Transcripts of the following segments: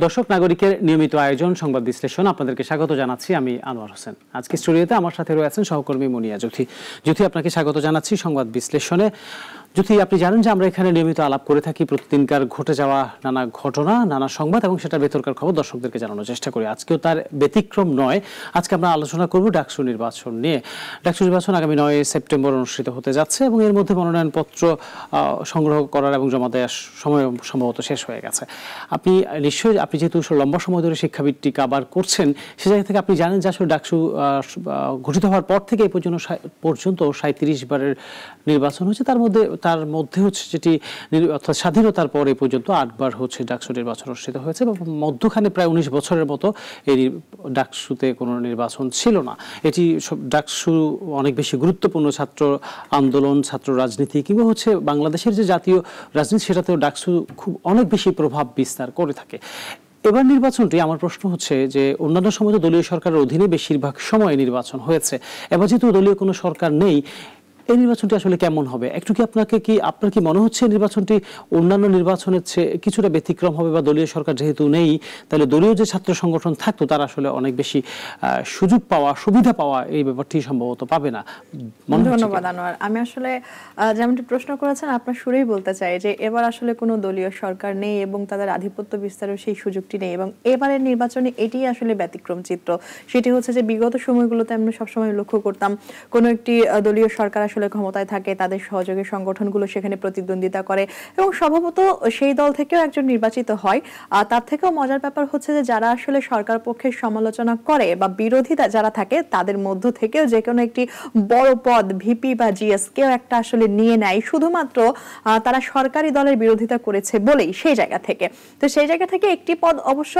দর্শক নাগরিকের নিয়মিত আয়োজন সংবাদ বিশ্লেষণ আপনাদেরকে স্বাগত জানাচ্ছি। আমি আনোয়ার হোসেন। আজকে স্টুডিওতে আমার সাথে রয়েছেন সহকর্মী মুনিয়া জ্যোতি। জ্যোতি, আপনাকে স্বাগত জানাচ্ছি সংবাদ বিশ্লেষণে। জ্যোতি, আপনি জানেন যে আমরা এখানে নিয়মিত আলাপ করে থাকি প্রতিদিনকার ঘটে যাওয়া নানা ঘটনা, নানা সংবাদ এবং সেটার ভেতরকার খবর দর্শকদেরকে জানানোর চেষ্টা করি। আজকেও তার ব্যতিক্রম নয়। আজকে আমরা আলোচনা করব ডাকসু নির্বাচন নিয়ে। ডাকসু নির্বাচন আগামী 9 সেপ্টেম্বর অনুষ্ঠিত হতে যাচ্ছে এবং এর মধ্যে মনোনয়নপত্র সংগ্রহ করার এবং জমা দেওয়ার সময় সম্ভবত শেষ হয়ে গেছে। আপনি নিশ্চয়ই, আপনি যেহেতু লম্বা সময় ধরে শিক্ষাবৃত্তি কাবার করছেন, সে জায়গা থেকে আপনি জানেন যে আসলে ডাকসু গঠিত হওয়ার পর থেকে এই পর্যন্ত 37 বারের নির্বাচন হচ্ছে। তার মধ্যে হচ্ছে যেটি অর্থাৎ স্বাধীনতার পর এই পর্যন্ত 8 বার হচ্ছে ডাকসু নির্বাচন অনুষ্ঠিত হয়েছে এবং মধ্যখানে প্রায় 19 বছরের মতো এই ডাকসুতে কোনো নির্বাচন ছিল না। এটি ডাকসু অনেক বেশি গুরুত্বপূর্ণ ছাত্র আন্দোলন, ছাত্র রাজনীতি কিংবা হচ্ছে বাংলাদেশের যে জাতীয় রাজনীতি, সেটাতেও ডাকসু খুব অনেক বেশি প্রভাব বিস্তার করে থাকে। এবার নির্বাচনটি, আমার প্রশ্ন হচ্ছে যে অন্যান্য সময় তো দলীয় সরকারের অধীনে বেশিরভাগ সময় নির্বাচন হয়েছে, এবার যেহেতু দলীয় কোনো সরকার নেই, এই নির্বাচনটি আসলে কেমন হবে? একটু কি আপনার কি মনে হচ্ছে নির্বাচনটি অন্যান্য নির্বাচনের চেয়ে কিছুটা ব্যতিক্রম হবে, বা দলীয় সরকার যেহেতু নেই তাহলে দলীয় যে ছাত্র সংগঠন থাকতো তারা আসলে অনেক বেশি সুযোগ পাওয়া, সুবিধা পাওয়া এই ব্যাপারটি সম্ভবত পাবে না? ধন্যবাদ আনোয়ার। আমি আসলে যেমনটি প্রশ্ন করেছেন আপনার শুরুই বলতে চাই যে এবার আসলে কোনো দলীয় সরকার নেই এবং তাদের আধিপত্য বিস্তারের সেই সুযোগটি নেই এবং এবারের নির্বাচনে এটি আসলে ব্যতিক্রম চিত্র। সেটি হচ্ছে যে বিগত সময়গুলোতে আমরা সবসময় লক্ষ্য করতাম কোনো একটি দলীয় সরকার আসলে ক্ষমতায় থাকে, তাদের সহযোগী সংগঠনগুলো সেখানে প্রতিদ্বন্দ্বিতা করে এবং সম্ভবত সেই দল থেকেও একজন নির্বাচিত হয়। আর তার থেকেও মজার ব্যাপার হচ্ছে যে যারা আসলে সরকার পক্ষের সমালোচনা করে বা বিরোধিতা যারা থাকে তাদের মধ্য থেকেও যে কোনো একটি বড় পদ, ভিপি বা জিএস কেউ একটা আসলে নিয়ে নেয়, শুধুমাত্র তারা সরকারি দলের বিরোধিতা করেছে বলেই সেই জায়গা থেকে। তো সেই জায়গা থেকে একটি পদ অবশ্য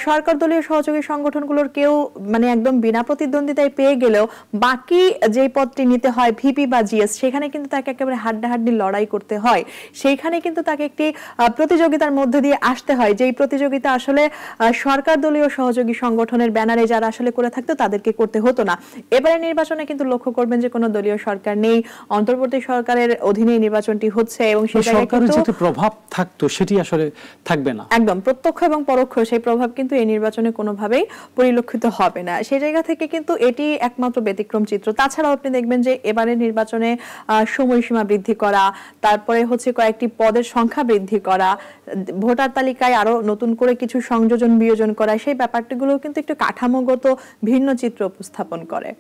সরকার দলীয় সহযোগী সংগঠনগুলোর কেউ মানে একদম বিনা প্রতিদ্বন্দ্বিতায় পেয়ে গেলেও বাকি যে পদটি নিতে হয় ভিপি বা জিএস, সেখানে কিন্তু তাকে একেবারে হাড্ডাহাড্ডি লড়াই করতে হয়। সেইখানে কিন্তু তাকে একটি প্রতিযোগিতার মধ্যে দিয়ে আসতে হয়, যেই প্রতিযোগিতা আসলে সরকার দলীয় সহযোগী সংগঠনের ব্যানারে যারা আসলে করে থাকতো তাদেরকে করতে হতো না। এবারে নির্বাচনে কিন্তু লক্ষ্য করবেন যে কোনো দলীয় সরকার নেই, অন্তর্বর্তী সরকারের অধীনে নির্বাচনটি হচ্ছে এবং সেই জায়গায় কিন্তু যে প্রভাব থাকতো সেটি আসলে থাকবে না। একদম প্রত্যক্ষ এবং পরোক্ষ সেই প্রভাব কিন্তু এই নির্বাচনে কোনোভাবেই পরিলক্ষিত হবে না। সেই জায়গা থেকে কিন্তু এটি একমাত্র ব্যতিক্রম চিত্র। তাছাড়াও আপনি দেখবেন যে এবারে নির্বাচনে সময়সীমা বৃদ্ধি করা, তারপরে হচ্ছে কয়েকটি পদের সংখ্যা বৃদ্ধি করা, ভোটার তালিকায় আরো নতুন করে কিছু সংযোজন বিয়োজন করা, সেই ব্যাপারগুলো কিন্তু একটু কাঠামোগত ভিন্ন চিত্র উপস্থাপন করে।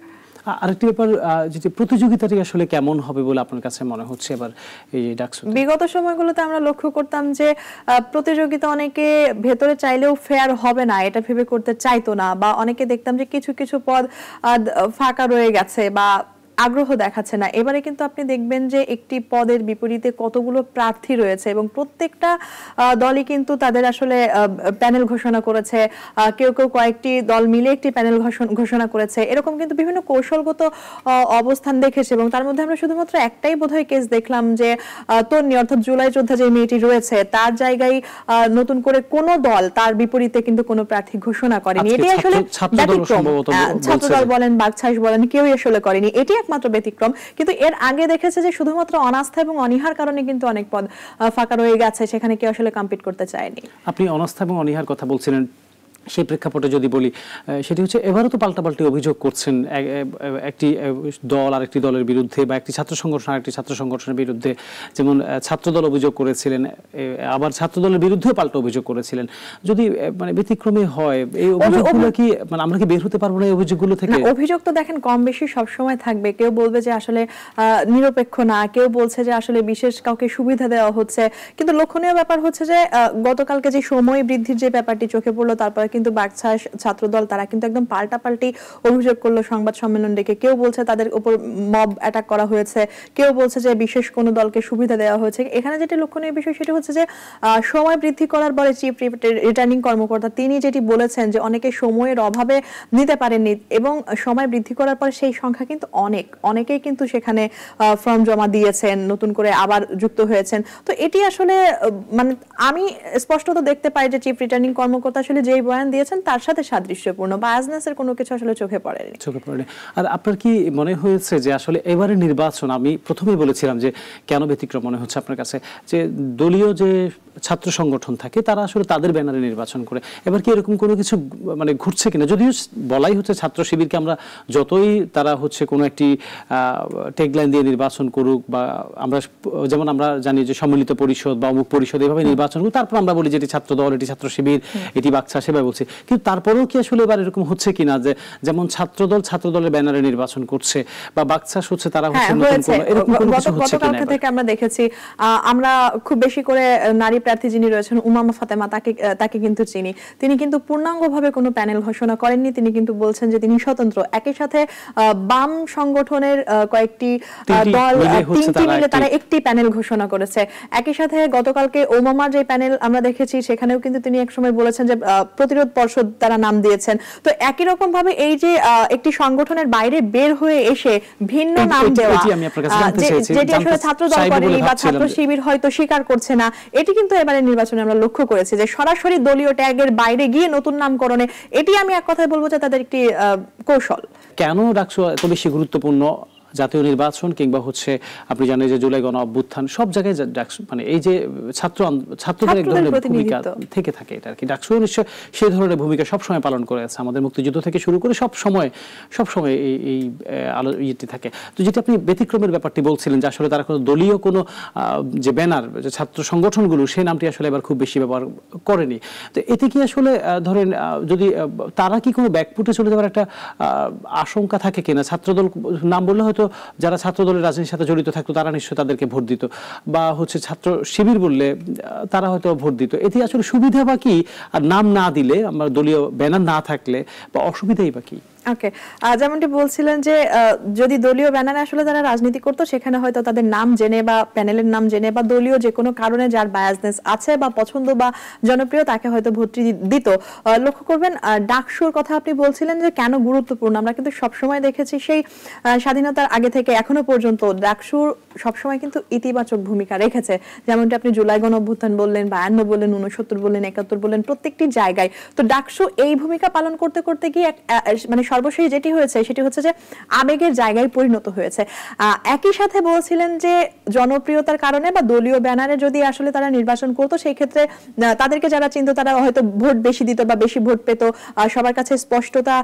আরেকটি ব্যাপার, যেটি প্রতিযোগিতাটি আসলে কেমন হবে বলে আপনার কাছে মনে হচ্ছে এবার এই ডাকসু? বিগত সময়গুলোতে আমরা লক্ষ্য করতাম যে প্রতিযোগিতা অনেকে ভেতরে চাইলেও ফেয়ার হবে না এটা ভেবে করতে চাইতো না, বা অনেকে দেখতাম যে কিছু কিছু পদ ফাঁকা রয়ে গেছে বা আগ্রহ দেখাচ্ছে না। এবারে কিন্তু আপনি দেখবেন যে একটি পদের বিপরীতে কতগুলো প্রার্থী রয়েছে এবং প্রত্যেকটা দলই কিন্তু তাদের আসলে প্যানেল ঘোষণা করেছে, কেউ কেউ কয়েকটি দল মিলে একটি প্যানেল ঘোষণা করেছে। এরকম কিন্তু বিভিন্ন কৌশলগত অবস্থান দেখেছে এবং তার মধ্যে আমরা শুধুমাত্র একটাই বোধহয় কেস দেখলাম যে তন্নি অর্থাৎ জুলাই যোদ্ধা যে মেয়েটি রয়েছে তার জায়গায় নতুন করে কোন দল তার বিপরীতে কিন্তু কোনো প্রার্থী ঘোষণা করেনি। এটি আসলে ছাত্রদল বলেন, বাকছাস বলেন, কেউই আসলে করেনি। এটি একমাত্র ব্যতিক্রম। কিন্তু এর আগে দেখেছে যে শুধুমাত্র অনাস্থা এবং অনীহার কারণে কিন্তু অনেক পদ ফাঁকা রয়ে গেছে, সেখানে কেউ আসলে কম্পিট করতে চায়নি। আপনি অনাস্থা এবং অনীহার কথা বলছিলেন, সেই প্রেক্ষাপটে যদি বলি, সেটি হচ্ছে এবারও তো পাল্টাপাল্টি অভিযোগ করছেন একটি দল আরেকটি দলের বিরুদ্ধে, বা একটি ছাত্র সংগঠন আরেকটি ছাত্র সংগঠনের বিরুদ্ধে। যেমন ছাত্রদল অভিযোগ করেছিলেন, আবার ছাত্রদলের বিরুদ্ধেও পাল্টা অভিযোগ করেছিলেন। যদি মানে ব্যতিক্রমে হয় এই অভিযোগগুলো কি মানে আমরা কি বের হতে পারবো না এই অভিযোগগুলো থেকে? অভিযোগ তো দেখেন কম বেশি সবসময় থাকবে। কেউ বলবে যে আসলে নিরপেক্ষ না, কেউ বলছে যে আসলে বিশেষ কাউকে সুবিধা দেওয়া হচ্ছে। কিন্তু লক্ষণীয় ব্যাপার হচ্ছে যে গতকালকে যে সময় বৃদ্ধির যে ব্যাপারটি চোখে পড়লো, তারপরে কিন্তু বাকছাস ছাত্রদল তারা কিন্তু একদম পাল্টাপাল্টি অভিযোগ করলো সংবাদ সম্মেলন ডেকে। কেউ বলছে তাদের উপর মব অ্যাটাক করা হয়েছে, কেউ বলছে যে বিশেষ কোনো দলকে সুবিধা দেওয়া হয়েছে। এখানে যেটি লক্ষণীয় বিষয় সেটা হচ্ছে যে সময় বৃদ্ধি করার পরে চিফ রিটার্নিং কর্মকর্তা তিনি যেটি বলেছেন যে অনেকে সময়ের অভাবে নিতে পারেননি এবং সময় বৃদ্ধি করার পর সেই সংখ্যা কিন্তু অনেকেই কিন্তু সেখানে ফর্ম জমা দিয়েছেন, নতুন করে আবার যুক্ত হয়েছেন। তো এটি আসলে মানে আমি স্পষ্টত দেখতে পাই যে চিফ রিটার্নিং কর্মকর্তা আসলে যেই বয়ান দিয়েছেন তার সাথে সাদৃশ্যপূর্ণ, বায়াসনেসের কোনো কিছু আসলে চোখে পড়েনি। আর আপনার কি মনে হয়েছে যে আসলে এবারে নির্বাচন, আমি প্রথমেই বলেছিলাম যে কেন ব্যতিক্রম মনে হচ্ছে আপনার কাছে, যে দলীয় যে ছাত্র সংগঠন থাকে তারা আসলে তাদের ব্যানারে নির্বাচন করে। এবার কি এরকম কোনো কিছু মানে ঘুরছে কিনা? যদিও বলাই হচ্ছে ছাত্র শিবিরকে আমরা যতই তারা হচ্ছে কোনো একটি ট্যাগলাইন দিয়ে নির্বাচন করুক, বা আমরা যেমন আমরা জানি যে সম্মিলিত পরিষদ বা অমুক পরিষদ এভাবে নির্বাচন করুক, তারপর আমরা বলি যে এটি ছাত্র দল, এটি ছাত্র শিবির, এটি বাকছা, সেভাবে বলছি। কিন্তু তারপরেও কি আসলে এবার এরকম হচ্ছে কিনা যে যেমন ছাত্র দলের ব্যানারে নির্বাচন করছে, বা বাকছাস হচ্ছে তারা হচ্ছে নতুন কোনো এরকম কোনো কিছু হচ্ছে কিনা? গতকালকে থেকে আমরা দেখেছি, আমরা খুব বেশি করে নারী প্রার্থী যিনি রয়েছেন উমামা ফাতেমা, তাকে কিন্তু চিনি। তিনি কিন্তু পূর্ণাঙ্গভাবে কোনো প্যানেল ঘোষণা করেননি, তিনি কিন্তু বলছেন যে তিনি স্বতন্ত্র। একই সাথে বাম সংগঠনের কয়েকটি দল, তিনটি মিলে তারা একটি প্যানেল ঘোষণা করেছে। একই সাথে গতকালকে ওমামার যে প্যানেল আমরা দেখেছি সেখানেও কিন্তু তিনি একসময় বলেছেন যে প্রতিরোধ পর্ষদ তারা নাম দিয়েছেন। তো একই রকম ভাবে এই যে একটি সংগঠনের বাইরে বের হয়ে এসে ভিন্ন নাম দেওয়া, যেটি আসলে ছাত্র দল করেনি বা ছাত্র শিবির হয়তো স্বীকার করছে না, এটি কিন্তু এবারে নির্বাচনে আমরা লক্ষ্য করেছি যে সরাসরি দলীয় ট্যাগের বাইরে গিয়ে নতুন নামকরণে, এটি আমি এক কথায় বলবো যে তাদের একটি কৌশল। কেন ডাকসু এত বেশি গুরুত্বপূর্ণ? জাতীয় নির্বাচন কিংবা হচ্ছে আপনি জানেন যে জুলাই গণ অভ্যুত্থান, সব জায়গায় মানে এই যে ছাত্রদের এক ধরনের ভূমিকা থেকে থাকে, এটা আর কি। ডাকসু নিশ্চয় সেই ধরনের ভূমিকা সবসময় পালন করে আছে, আমাদের মুক্তিযুদ্ধ থেকে শুরু করে সব সময় এই ইয়েটি থাকে। তো যেটা আপনি ব্যতিক্রমের ব্যাপারটি বলছিলেন যে আসলে তারা কোনো দলীয় কোনো যে ব্যানার, যে ছাত্র সংগঠনগুলো, সেই নামটি আসলে এবার খুব বেশি ব্যবহার করেনি। তো এতে কি আসলে ধরেন যদি তারা কি কোনো ব্যাকফুটে চলে যাওয়ার একটা আশঙ্কা থাকে কিনা? ছাত্রদল নাম বললে হয়তো যারা ছাত্র দলের রাজনীতির সাথে জড়িত থাকতো তারা নিশ্চয়ই তাদেরকে ভোট দিত, বা হচ্ছে ছাত্র শিবির বললে তারা হয়তো ভোট দিত। এতে আসলে সুবিধা বা কি? আর নাম না দিলে, আমরা দলীয় ব্যানার না থাকলে, বা অসুবিধাই বা কি? ওকে, যেমনটি বলছিলেন যে যদি দলীয় ব্যানারে আসলে যারা রাজনীতি করতো সেখানে হয়তো তাদের নাম জেনে বা প্যানেলের নাম জেনে বা দলীয় যে কোনো কারণে যার বায়াসনেস আছে বা পছন্দ বা জনপ্রিয় তাকে হয়তো ভোটটি দিত। লক্ষ্য করবেন ডাকসুর কথা আপনি বলছিলেন যে কেন গুরুত্বপূর্ণ, আমরা কিন্তু সবসময় দেখেছি সেই স্বাধীনতার আগে থেকে এখনো পর্যন্ত ডাকসুর সবসময় কিন্তু ইতিবাচক ভূমিকা রেখেছে। যেমনটি আপনি জুলাই গণ অভ্যুত্থান বললেন, 52 বললেন, 69 বললেন, 71 বললেন, প্রত্যেকটি জায়গায় তো ডাকসু এই ভূমিকা পালন করতে করতে গিয়ে মানে সর্বশেষ যেটি হয়েছে সেটি হচ্ছে যে আবেগের জায়গায় পরিণত হয়েছে। একই সাথে বলছিলেন যে জনপ্রিয়তার কারণে বা দলীয় ব্যানারে যদি আসলে তারা নির্বাচন করতো সেই ক্ষেত্রে তাদেরকে যারা চিনতো তারা হয়তো ভোট বেশি দিত বা বেশি ভোট পেত, সবার কাছে স্পষ্টতা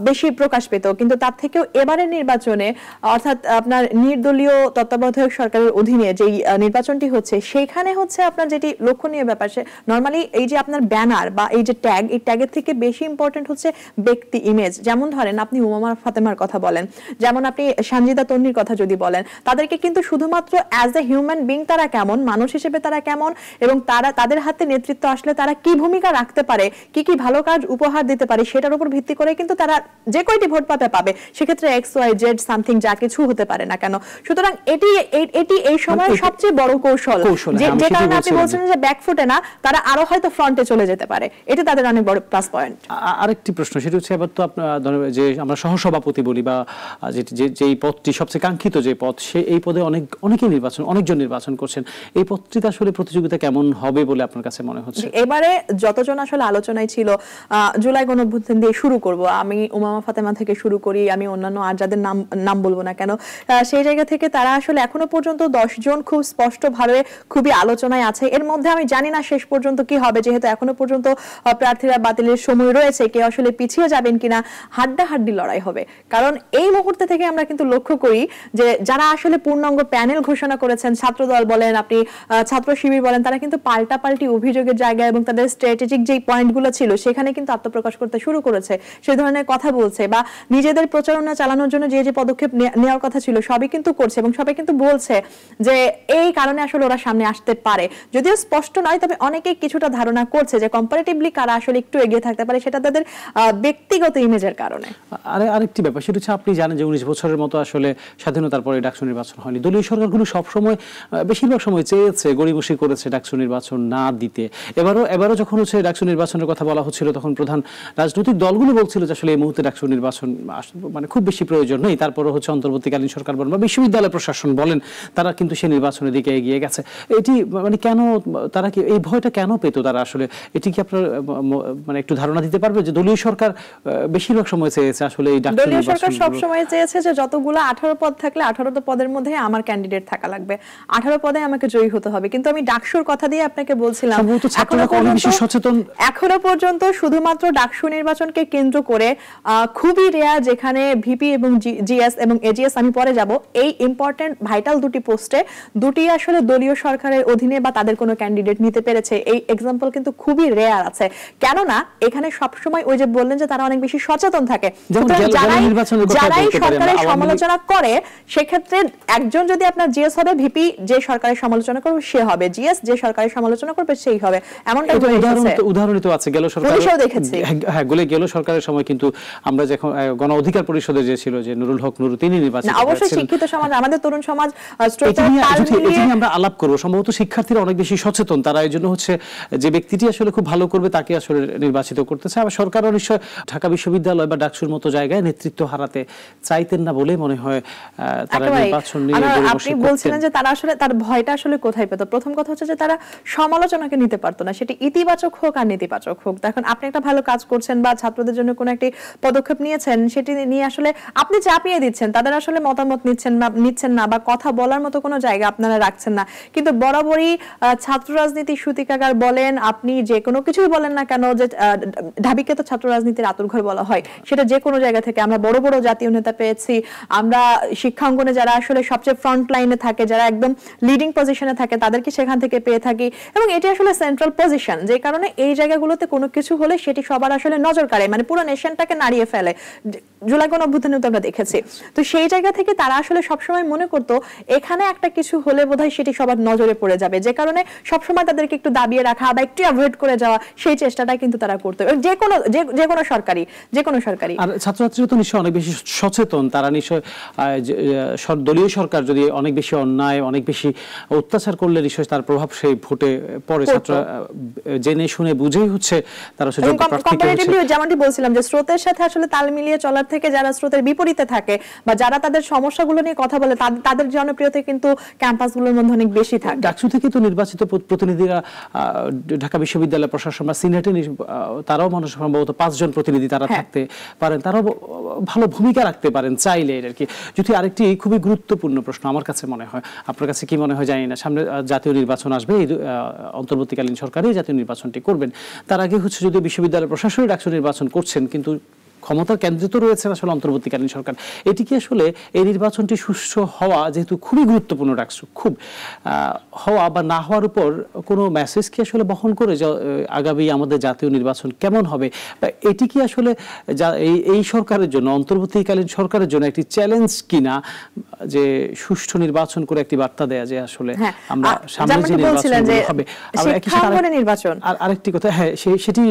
বেশি প্রকাশ পেত। কিন্তু তার থেকেও এবারের নির্বাচনে, অর্থাৎ আপনার নির্দলীয় তত্ত্বাবধায়ক সরকারের অধীনে যেই নির্বাচনটি হচ্ছে সেইখানে হচ্ছে আপনার যেটি লক্ষণীয় ব্যাপার, সে নরমালি এই যে আপনার ব্যানার বা এই যে ট্যাগ, এই ট্যাগের থেকে বেশি ইম্পর্টেন্ট হচ্ছে ব্যক্তি ইমেজ। যেমন ধরেন আপনি উমামা ফাতেমার কথা বলেন, যেমন আপনি সানজিদা তন্নির কথা যদি বলেন, তাদেরকে কিন্তু শুধুমাত্র অ্যাজ এ হিউম্যান বিং তারা কেমন, মানুষ হিসেবে তারা কেমন, এবং তাদের হাতে নেতৃত্ব আসলে তারা কি ভূমিকা রাখতে পারে, কি কি ভালো কাজ উপহার দিতে পারে, সেটার উপর ভিত্তি করে কিন্তু তারা যে কয়টি ভোট পাবে, সেক্ষেত্রে XYZ সামথিং যা কিছু হতে পারে না কেন। সুতরাং এটি এই সময়ের সবচেয়ে বড় কৌশল, যে কারণে আপনি বলছেন যে ব্যাকফুটে না, তারা আরো হয়তো ফ্রন্টে চলে যেতে পারে, এটা তাদের অনেক বড় প্লাস পয়েন্ট। আরেকটি প্রশ্ন, সেটা হচ্ছে এবার তো আপনার যে আমরা সহসভাপতি বলি বা যে পদটি সবচেয়ে কাঙ্ক্ষিত যে পদ, এই পদে অনেকজন নির্বাচন করছেন। এই পদটিতে আসলে প্রতিযোগিতা কেমন হবে বলে আপনার কাছে মনে হচ্ছে? এবারে যতজন আসলে আলোচনায় ছিল, জুলাই গণ অভ্যুত্থান দিয়ে শুরু করব, আমি উমামা ফাতেমা থেকে শুরু করি, আমি অন্যান্য আর যাদের নাম বলবো না কেন, সেই জায়গা থেকে তারা আসলে এখনো পর্যন্ত 10 জন খুব স্পষ্টভাবে খুবই আলোচনায় আছে। এর মধ্যে আমি জানি না শেষ পর্যন্ত কি হবে, যেহেতু এখনো পর্যন্ত প্রার্থীরা বাতিলের সময় রয়েছে, কেউ আসলে পিছিয়ে যাবেন কিনা, হাড্ডাহাড্ডি লড়াই হবে। কারণ এই মুহূর্তে থেকে আমরা কিন্তু লক্ষ্য করি যে যারা আসলে পূর্ণাঙ্গ প্যানেল ঘোষণা করেছেন, ছাত্রদল বলেন, আপনি ছাত্র শিবির বলেন, তারা কিন্তু পাল্টাপাল্টি অভিযোগের জায়গায় এবং তাদের স্ট্র্যাটেজিক যে পয়েন্টগুলো ছিল সেখানে কিন্তু আত্মপ্রকাশ করতে শুরু করেছে, সেই ধরনের কথা বলছে বা নিজেদের প্রচারণা চালানোর জন্য যে পদক্ষেপ নেওয়ার কথা ছিল সবই কিন্তু করছে, এবং সবাই কিন্তু বলছে যে এই কারণে আসলে ওরা সামনে আসতে পারে। যদিও স্পষ্ট নয়, তবে অনেকেই কিছুটা ধারণা করছে যে কম্পারেটিভলি কারা আসলে একটু এগিয়ে থাকতে পারে, সেটা তাদের ব্যক্তিগত ইমেজের কারণে। আরেকটি ব্যাপার, সেটা হচ্ছে আপনি জানেন যে 19 বছরের মতো আসলে স্বাধীনতার পরে ডাকসু নির্বাচন হয়নি। দলীয় সরকারগুলো সবসময় বেশিরভাগ সময় চেয়েছে, গড়িমসি করেছে ডাকসু নির্বাচন না দিতে। এবারও যখন হচ্ছে ডাকসু নির্বাচনের কথা বলা হচ্ছিল, তখন প্রধান রাজনৈতিক দলগুলো বলছিল যে আসলে এই মুহূর্তে ডাকসু নির্বাচন মানে খুব বেশি প্রয়োজন নেই। তারপরে হচ্ছে অন্তর্বর্তীকালীন সরকার বলেন বা বিশ্ববিদ্যালয় প্রশাসন প্রশাসন বলেন, তারা কিন্তু সেই নির্বাচনের দিকে এগিয়ে গেছে। এটি মানে কেন তারা কি এই ভয়টা কেন পেত তারা আসলে? এটি কি আপনার মানে একটু ধারণা দিতে পারবে যে দলীয় সরকার বেশিরভাগ সময় চেয়েছে আসলে এই ডাকসু দলীয় নির্বাচন? সরকার সব সময় চেয়েছে যে যতগুলো 18 পদ থাকলে 18 পদের মধ্যে আমার ক্যান্ডিডেট থাকা লাগবে, 18 পদে আমাকে জয়ী হতে হবে। কিন্তু আমি ডাকসুর কথা দিয়ে আপনাকে বলছিলাম এখনো পর্যন্ত শুধুমাত্র ডাকসু নির্বাচনকে কেন্দ্র করে খুবই রেয়ার যেখানে ভিপি এবং জিএস এবং এজিএস আমি পরে যাব, এই ইম্পর্টেন্ট ভাইটাল দুটি পোস্টে দুটি আসলে দলীয় সরকারের অধীনে বা তাদের কোনো ক্যান্ডিডেট নিতে পেরেছে। এই এক্সাম্পল কিন্তু খুবই রেয়ার আছে, কেননা এখানে সবসময় ওই যে বললেন যে তারা অনেক বেশি সচেতন থাকে। যারাই সরকারের সমালোচনা করে সেক্ষেত্রে একজন যদি আপনার জিএস হবে, ভিপি যে সরকারের সমালোচনা করবে সে হবে, জিএস যে সরকারের সমালোচনা করবে সেই হবে, এমনটা উদাহরণ তো আছে। গেল সরকার দেখেছি, হ্যাঁ গেল সরকারের সময় কিন্তু আমরা যখন গণ অধিকার পরিষদে যে ছিল যে নুরুল হক নুরু তিনি নির্বাচিত হয়েছিলেন। অবশ্যই শিক্ষিত সমাজ, আমাদের তরুণ সমাজ আমরা আলাপ করব। সম্ভবত শিক্ষার্থীরা অনেক বেশি সচেতন, তারা এই জন্য হচ্ছে যে ব্যক্তিটি আসলে খুব ভালো করবে তাকে আসলে নির্বাচিত করতেছে। আবার সরকারও নিশ্চয় ঢাকা বিশ্ববিদ্যালয় বা ডাকসুর মতো জায়গায় নেতৃত্ব হারাতে চাইতেন না বলে মনে হয় তারা নির্বাচন নিয়ে। আপনি বলছিলেন যে তারা আসলে তার ভয়টা আসলে কোথায় পেত? প্রথম কথা হচ্ছে যে তারা সমালোচনাকে নিতে পারতো না, সেটি ইতিবাচক হোক আর নেতিবাচক হোক। এখন আপনি একটা ভালো কাজ করছেন বা ছাত্রদের জন্য কোনো একটি পদক্ষেপ নিয়েছেন, সেটি নিয়ে আসলে আপনি চাপিয়ে দিচ্ছেন, তাদের আসলে মতামত নিচ্ছেন না বা কথা বলার মতো কোনো জায়গা আপনারা রাখছেন না। কিন্তু বরাবরই ছাত্র রাজনীতি সূতিকাগার বলেন, আপনি যে কোনো কিছুই বলেন না কেন, যে ঢাবিকে তো ছাত্র রাজনীতির আতুরঘর বলা হয়, সেটা যে কোনো জায়গা থেকে আমরা বড় বড় জাতীয় নেতা পেয়েছি, আমরা শিক্ষাঙ্গনে যারা আসলে সবচেয়ে ফ্রন্ট লাইনে থাকে, যারা একদম লিডিং পজিশনে থাকে তাদেরকে সেখান থেকে পেয়ে থাকি, এবং এটি আসলে সেন্ট্রাল পজিশন, যে কারণে এই জায়গাগুলোতে কোনো কিছু হলে সেটি সবার আসলে নজর কাড়ে, মানে পুরো নেশনটাকে নাড়িয়ে ফেলে। জুলাই গণ অভ্যুত্থানে তো আমরা দেখেছি। তো সেই জায়গা থেকে তারা আসলে সবসময় মনে করতো এখানে একটা কিছু হলে বোধহয় সেটি সবার নজরে পড়ে যাবে, যে কারণে সবসময় তাদেরকে একটু দাবিয়ে রাখা বা একটু অ্যাভয়েড করে যাওয়া, সেই চেষ্টাটা কিন্তু তারা করতো যে কোনো সরকারি। আর ছাত্রছাত্রীরা তো নিশ্চয় অনেক বেশি সচেতন, তারা নিশ্চয় দলীয় সরকার যদি অনেক বেশি অন্যায় অনেক বেশি অত্যাচার করলে নিশ্চয় তার প্রভাব সেই ভোটে পড়ে। ছাত্র জেনে শুনে বুঝেই হচ্ছে তারা যেমনটি বলছিলাম যে স্রোতের সাথে আসলে তাল মিলিয়ে চলার থেকে যারা স্রোতের বিপরীতে থাকে বা যারা তাদের সমস্যাগুলো নিয়ে কথা বলে তাদের জনপ্রিয়তা কিন্তু ক্যাম্পাসগুলোর মধ্যে অনেক বেশি থাকে। ডাকসু থেকে তো নির্বাচিত প্রতিনিধিরা ঢাকা বিশ্ববিদ্যালয় প্রশাসন বা সিনেটে তারাও মানুষ সম্ভবত 5 জন প্রতিনিধি তারা থাকতে পারেন, তারাও ভালো ভূমিকা রাখতে পারেন চাইলে আর কি। যদি আরেকটি খুবই গুরুত্বপূর্ণ প্রশ্ন আমার কাছে মনে হয়, আপনার কাছে কি মনে হয় জানি না, সামনে জাতীয় নির্বাচন আসবে, এই অন্তর্বর্তীকালীন সরকারই জাতীয় নির্বাচনটি করবেন, তার আগে হচ্ছে যদি বিশ্ববিদ্যালয় প্রশাসনই ডাকসু নির্বাচন করছেন কিন্তু ক্ষমতার কেন্দ্রে তো রয়েছে আসলে অন্তর্বর্তীকালীন সরকার, এটি কি আসলে এই নির্বাচনটি সুষ্ঠু হওয়া যেহেতু খুবই গুরুত্বপূর্ণ ডাকসু খুব হওয়া বা না হওয়ার উপর কোনো মেসেজ কি আসলে বহন করে যে আগামী আমাদের জাতীয় নির্বাচন কেমন হবে, বা এটি কি আসলে এই সরকারের জন্য অন্তর্বর্তীকালীন সরকারের জন্য একটি চ্যালেঞ্জ কিনা যে সুষ্ঠু নির্বাচন করে একটি বার্তা দেয়া যে আসলে আমরা সামনে যে নির্বাচন হবে আর আরেকটি কথা, হ্যাঁ সেটি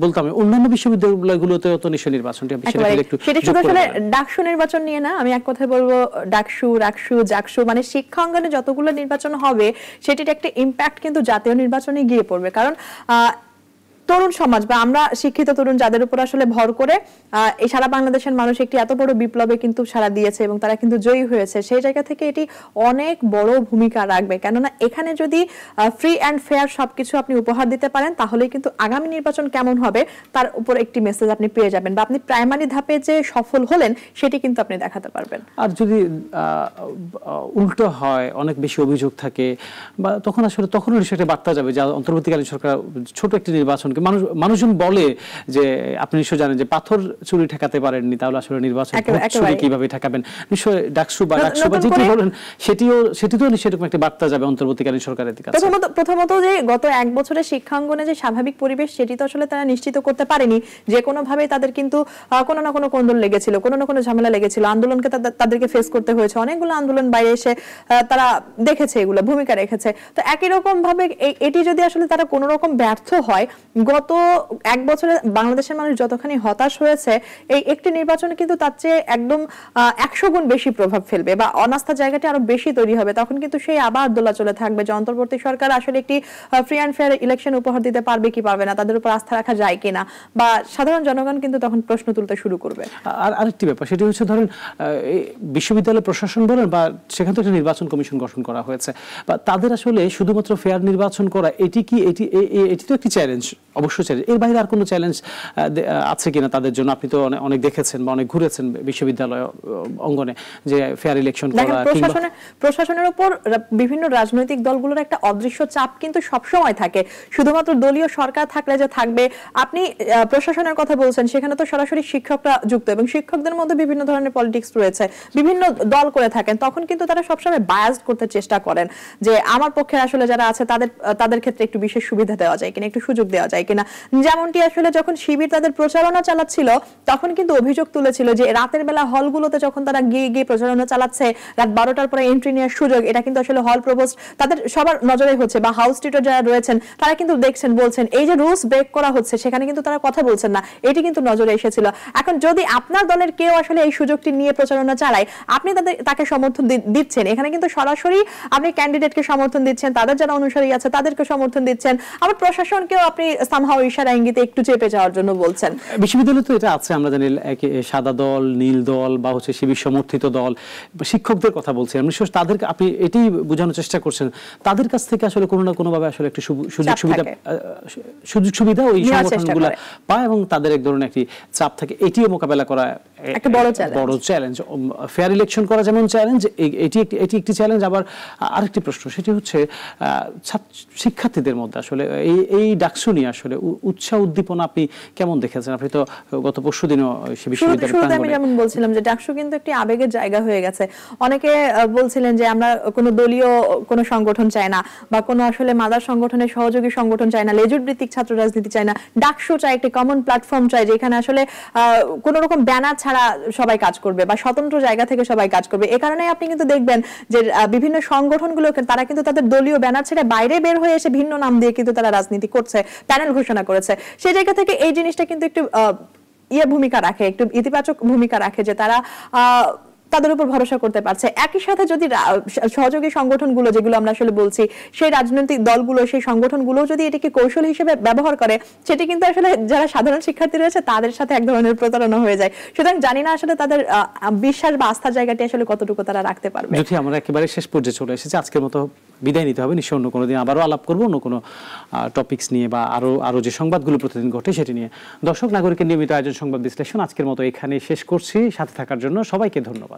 বলতাম অন্যান্য বিশ্ববিদ্যালয়গুলোতেও তো নিশ্চয় নির্বাচন সেটা শুধু আসলে ডাকসু নির্বাচন নিয়ে না, আমি এক কথায় বলবো ডাকসু রাকসু জাকসু মানে শিক্ষাঙ্গনে যতগুলো নির্বাচন হবে সেটির একটা ইম্প্যাক্ট কিন্তু জাতীয় নির্বাচনে গিয়ে পড়বে। কারণ তরুণ সমাজ বা আমরা শিক্ষিত তরুণ যাদের উপর আসলে ভর করে এই সারা বাংলাদেশের মানুষ একটি এত বড় বিপ্লবে কিন্তু সাড়া দিয়েছে এবং তারা কিন্তু জয়ী হয়েছে, সেই জায়গা থেকে এটি অনেক বড় ভূমিকা রাখবে। কেননা এখানে যদি ফ্রি অ্যান্ড ফেয়ার সবকিছু আপনি উপহার দিতে পারেন তাহলে কিন্তু আগামী নির্বাচন কেমন হবে তার উপর একটি মেসেজ আপনি পেয়ে যাবেন, বা আপনি প্রাইমারি ধাপে যে সফল হলেন সেটি কিন্তু আপনি দেখাতে পারবেন। আর যদি উল্টো হয়, অনেক বেশি অভিযোগ থাকে বা তখন আসলে তখনও সেটা বার্তা যাবে যে অন্তর্বর্তীকালীন সরকার ছোট একটি নির্বাচন, মানুষজন বলে যে আপনি নিশ্চয় জানেন যে পাথর চুরি ঠেকাতে পারেননি, তাহলে আসলে নির্বাচন চুরি কিভাবে ঠেকাবেন। নিশ্চয় ডাকসু বা যেটি বলেন সেটিতেও নিশ্চয় এরকম একটা বার্তা যাবে অন্তর্বর্তীকালীন সরকারের কাছে। প্রথমত যে গত 1 বছরের শিক্ষাঙ্গনে যে স্বাভাবিক পরিবেশ সেটি তো আসলে তারা নিশ্চিত করতে পারেনি, যে কোনো ভাবে তাদের কিন্তু কোনো না কোনো কোন্দল লেগেছিল, কোনো না কোনো ঝামেলা লেগেছিল, আন্দোলনকে তাদেরকে ফেস করতে হয়েছে, অনেকগুলো আন্দোলন বাইরে এসে তারা দেখেছে, এগুলো ভূমিকা রেখেছে। তো একই রকম ভাবে এটি যদি আসলে তারা কোনো রকম ব্যর্থ হয়, গত এক বছরে বাংলাদেশের মানুষ যতখানি হতাশ হয়েছে, এই একটি নির্বাচনে কিন্তু তার চেয়ে একদম 100 গুণ বেশি প্রভাব ফেলবে বা অনাস্থা জায়গাটি আরো বেশি তৈরি হবে। তখন কিন্তু সেই আবার দোলাচলে থাকবে যে অন্তর্বর্তী সরকার আসলে একটি ফ্রি অ্যান্ড ফেয়ার ইলেকশন উপহার দিতে পারবে কি পারবে না, তাদের উপর আস্থা রাখা যায় কিনা, বা সাধারণ জনগণ কিন্তু তখন প্রশ্ন তুলতে শুরু করবে। আর আরেকটি ব্যাপার, সেটি হচ্ছে ধরেন বিশ্ববিদ্যালয় প্রশাসন বলেন বা সেখান থেকে নির্বাচন কমিশন গঠন করা হয়েছে, বা তাদের আসলে শুধুমাত্র ফেয়ার নির্বাচন করা এটি তো একটি চ্যালেঞ্জ, অবশ্যই চ্যালেঞ্জ। এর বাইরে আর কোনো চ্যালেঞ্জ আছে কিনা তাদের জন্য? আপনি তো অনেক দেখেছেন বা অনেক ঘুরেছেন বিশ্ববিদ্যালয় অঙ্গনে, যে ফেয়ার ইলেকশন করা। প্রশাসনের উপর বিভিন্ন রাজনৈতিক দলগুলোর একটা অদৃশ্য চাপ কিন্তু সবসময় থাকে। শুধুমাত্র দলীয় সরকার থাকলে যে থাকবে, আপনি প্রশাসনের কথা বলছেন, সেখানে তো সরাসরি শিক্ষকরা যুক্ত এবং শিক্ষকদের মধ্যে বিভিন্ন ধরনের পলিটিক্স রয়েছে, বিভিন্ন দল করে থাকেন। তখন কিন্তু তারা সবসময় বায়াসড করতে চেষ্টা করেন যে আমার পক্ষে আসলে যারা আছে তাদের ক্ষেত্রে একটু বিশেষ সুবিধা দেওয়া যায় কিনা, একটু সুযোগ দেওয়া যায় কিনা। যেমনটি আসলে যখন শিবির তাদের প্রচারণা চালাচ্ছিল, তখন কিন্তু অভিযোগ তুলেছিল যে রাতের বেলা হলগুলোতে যখন তারা গিয়ে প্রচারণা চালাচ্ছে, রাত 12টার পরে এন্ট্রি নেওয়ার সুযোগ, এটা কিন্তু আসলে হল প্রভোস্ট তাদের সবার নজরে হচ্ছে, বা হাউস স্ট্রিটে যারা রয়েছেন তারা কিন্তু দেখছেন, বলছেন এই যে রুলস ব্রেক করা হচ্ছে, সেখানে কিন্তু তারা কথা বলছেন না, এটি কিন্তু নজরে এসেছিল। এখন যদি আপনার দলের কেউ আসলে এই সুযোগটি নিয়ে প্রচারণা চালায়, আপনি তাকে সমর্থন দিচ্ছেন, এখানে কিন্তু সরাসরি আপনি ক্যান্ডিডেটকে সমর্থন দিচ্ছেন, তাদের যারা অনুসারী আছে তাদেরকে সমর্থন দিচ্ছেন, আবার প্রশাসনকেও আপনি সামহাও ইশারা ইঙ্গিতে একটু চেপে যাওয়ার জন্য বলছেন। বিশ্ববিদ্যালয়ে তো এটা আছে, আমরা জানি সাদা দল, নীল দল বা হচ্ছে শিবির সমর্থিত দল। শিক্ষকদের কথা বলছি আমি, তাদেরকে আপনি এটাই বোঝানোর চেষ্টা করছেন, তাদের কাছ থেকে আসলে কোনো না কোনো ভাবে আসলে একটি সুযোগ সুবিধা ওই সংগঠনগুলো পায় এবং তাদের এক ধরনের একটি চাপ থাকে। এটিও মোকাবেলা করা একটা বড় চ্যালেঞ্জ। ফেয়ার ইলেকশন করা যেমন চ্যালেঞ্জ, এটি একটি চ্যালেঞ্জ। আবার আরেকটি প্রশ্ন, সেটি হচ্ছে শিক্ষার্থীদের মধ্যে আসলে এই ডাকসু নিয়ে আসলে উৎসাহ উদ্দীপনা আপনি কেমন দেখেছেন? আপনি তো গত পরশুদিনও শুরুতে আমি যেমন বলছিলাম যে ডাকসু কিন্তু একটি আবেগের জায়গা হয়ে গেছে। অনেকে বলছিলেন যে আমরা কোনো দলীয় কোনো সংগঠন চাই না, বা কোনো আসলে মাদার সংগঠনের সহযোগী সংগঠন চাই না, লেজুর ভিত্তিক ছাত্র রাজনীতি চাই না, ডাকসু চাই, একটি কমন প্ল্যাটফর্ম চাই, যেখানে আসলে কোনো রকম ব্যানার ছাড়া সবাই কাজ করবে বা স্বতন্ত্র জায়গা থেকে সবাই কাজ করবে। এ কারণে আপনি কিন্তু দেখবেন যে বিভিন্ন সংগঠনগুলোকে তারা কিন্তু তাদের দলীয় ব্যানার ছেড়ে বাইরে বের হয়ে এসে ভিন্ন নাম দিয়ে কিন্তু তারা রাজনীতি করছে, প্যানেল ঘোষণা করেছে। সেই জায়গা থেকে এই জিনিসটা কিন্তু একটু ভূমিকা রাখে, একটু ইতিবাচক ভূমিকা রাখে, যে তারা তাদের উপর ভরসা করতে পারছে। একই সাথে যদি সহযোগী সংগঠনগুলো, যেগুলো আমরা আসলে বলছি, সেই রাজনৈতিক দলগুলো, সেই সংগঠনগুলো যদি এটাকে কৌশল হিসেবে ব্যবহার করে, সেটি কিন্তু আসলে যারা সাধারণ শিক্ষার্থী রয়েছে তাদের সাথে এক ধরনের প্রতারণা হয়ে যায়। সুতরাং জানি না আসলে তাদের বিশ্বাস বা আস্থার জায়গাটি আসলে কতটুকু তারা রাখতে পারবে। যদি আমরা একেবারে শেষ পর্যায়ে চলে এসেছি, আজকের মতো বিদায় নিতে হবে। নিশ্চয় অন্য কোনো দিন আবারও আলাপ করবো অন্য কোনো টপিকস নিয়ে বা আরো যে সংবাদগুলো প্রতিদিন ঘটে সেটি নিয়ে। দর্শক নাগরিকের নিয়মিত আয়োজন সংবাদ বিশ্লেষণ আজকের মতো এখানে শেষ করছি। সাথে থাকার জন্য সবাইকে ধন্যবাদ।